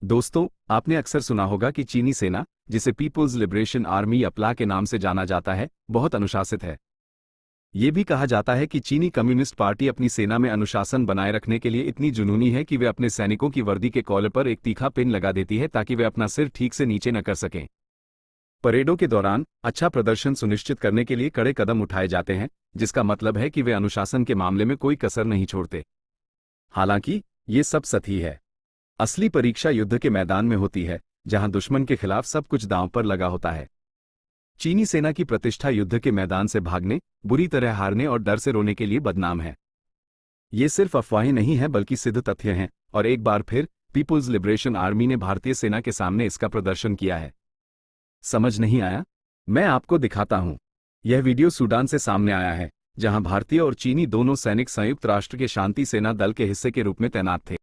दोस्तों, आपने अक्सर सुना होगा कि चीनी सेना, जिसे पीपुल्स लिबरेशन आर्मी या प्ला के नाम से जाना जाता है, बहुत अनुशासित है। ये भी कहा जाता है कि चीनी कम्युनिस्ट पार्टी अपनी सेना में अनुशासन बनाए रखने के लिए इतनी जुनूनी है कि वे अपने सैनिकों की वर्दी के कॉलर पर एक तीखा पिन लगा देती है ताकि वे अपना सिर ठीक से नीचे न कर सकें। परेडों के दौरान अच्छा प्रदर्शन सुनिश्चित करने के लिए कड़े कदम उठाए जाते हैं, जिसका मतलब है कि वे अनुशासन के मामले में कोई कसर नहीं छोड़ते। हालांकि ये सब सही है। असली परीक्षा युद्ध के मैदान में होती है, जहां दुश्मन के खिलाफ सब कुछ दांव पर लगा होता है। चीनी सेना की प्रतिष्ठा युद्ध के मैदान से भागने, बुरी तरह हारने और डर से रोने के लिए बदनाम है। ये सिर्फ अफवाहें नहीं हैं बल्कि सिद्ध तथ्य हैं, और एक बार फिर पीपुल्स लिबरेशन आर्मी ने भारतीय सेना के सामने इसका प्रदर्शन किया है। समझ नहीं आया? मैं आपको दिखाता हूं। यह वीडियो सूडान से सामने आया है, जहां भारतीय और चीनी दोनों सैनिक संयुक्त राष्ट्र के शांति सेना दल के हिस्से के रूप में तैनात थे।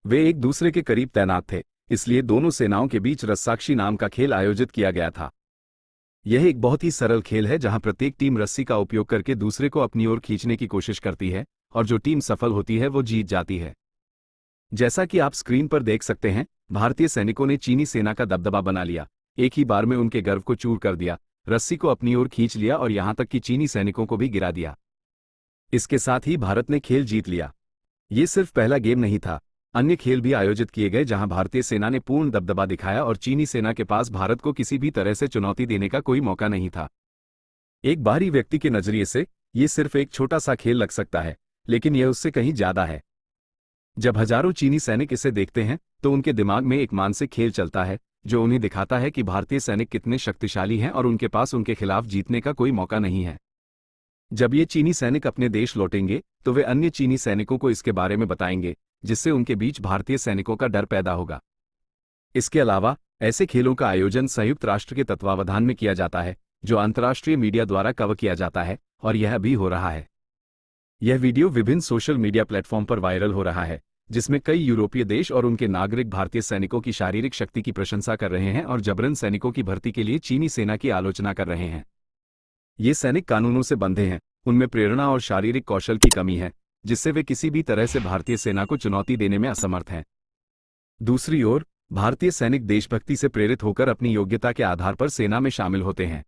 वे एक दूसरे के करीब तैनात थे, इसलिए दोनों सेनाओं के बीच रस्साकशी नाम का खेल आयोजित किया गया था। यह एक बहुत ही सरल खेल है जहां प्रत्येक टीम रस्सी का उपयोग करके दूसरे को अपनी ओर खींचने की कोशिश करती है, और जो टीम सफल होती है वो जीत जाती है। जैसा कि आप स्क्रीन पर देख सकते हैं, भारतीय सैनिकों ने चीनी सेना का दबदबा बना लिया, एक ही बार में उनके गर्व को चूर कर दिया, रस्सी को अपनी ओर खींच लिया और यहां तक कि चीनी सैनिकों को भी गिरा दिया। इसके साथ ही भारत ने खेल जीत लिया। ये सिर्फ पहला गेम नहीं था, अन्य खेल भी आयोजित किए गए जहां भारतीय सेना ने पूर्ण दबदबा दिखाया और चीनी सेना के पास भारत को किसी भी तरह से चुनौती देने का कोई मौका नहीं था। एक बाहरी व्यक्ति के नजरिए से ये सिर्फ एक छोटा सा खेल लग सकता है, लेकिन यह उससे कहीं ज्यादा है। जब हजारों चीनी सैनिक इसे देखते हैं तो उनके दिमाग में एक मानसिक खेल चलता है, जो उन्हें दिखाता है कि भारतीय सैनिक कितने शक्तिशाली हैं और उनके पास उनके खिलाफ जीतने का कोई मौका नहीं है। जब ये चीनी सैनिक अपने देश लौटेंगे तो वे अन्य चीनी सैनिकों को इसके बारे में बताएंगे, जिससे उनके बीच भारतीय सैनिकों का डर पैदा होगा। इसके अलावा ऐसे खेलों का आयोजन संयुक्त राष्ट्र के तत्वावधान में किया जाता है, जो अंतर्राष्ट्रीय मीडिया द्वारा कवर किया जाता है, और यह अभी हो रहा है। यह वीडियो विभिन्न सोशल मीडिया प्लेटफॉर्म पर वायरल हो रहा है, जिसमें कई यूरोपीय देश और उनके नागरिक भारतीय सैनिकों की शारीरिक शक्ति की प्रशंसा कर रहे हैं और जबरन सैनिकों की भर्ती के लिए चीनी सेना की आलोचना कर रहे हैं। ये सैनिक कानूनों से बंधे हैं, उनमें प्रेरणा और शारीरिक कौशल की कमी है, जिससे वे किसी भी तरह से भारतीय सेना को चुनौती देने में असमर्थ हैं। दूसरी ओर, भारतीय सैनिक देशभक्ति से प्रेरित होकर अपनी योग्यता के आधार पर सेना में शामिल होते हैं,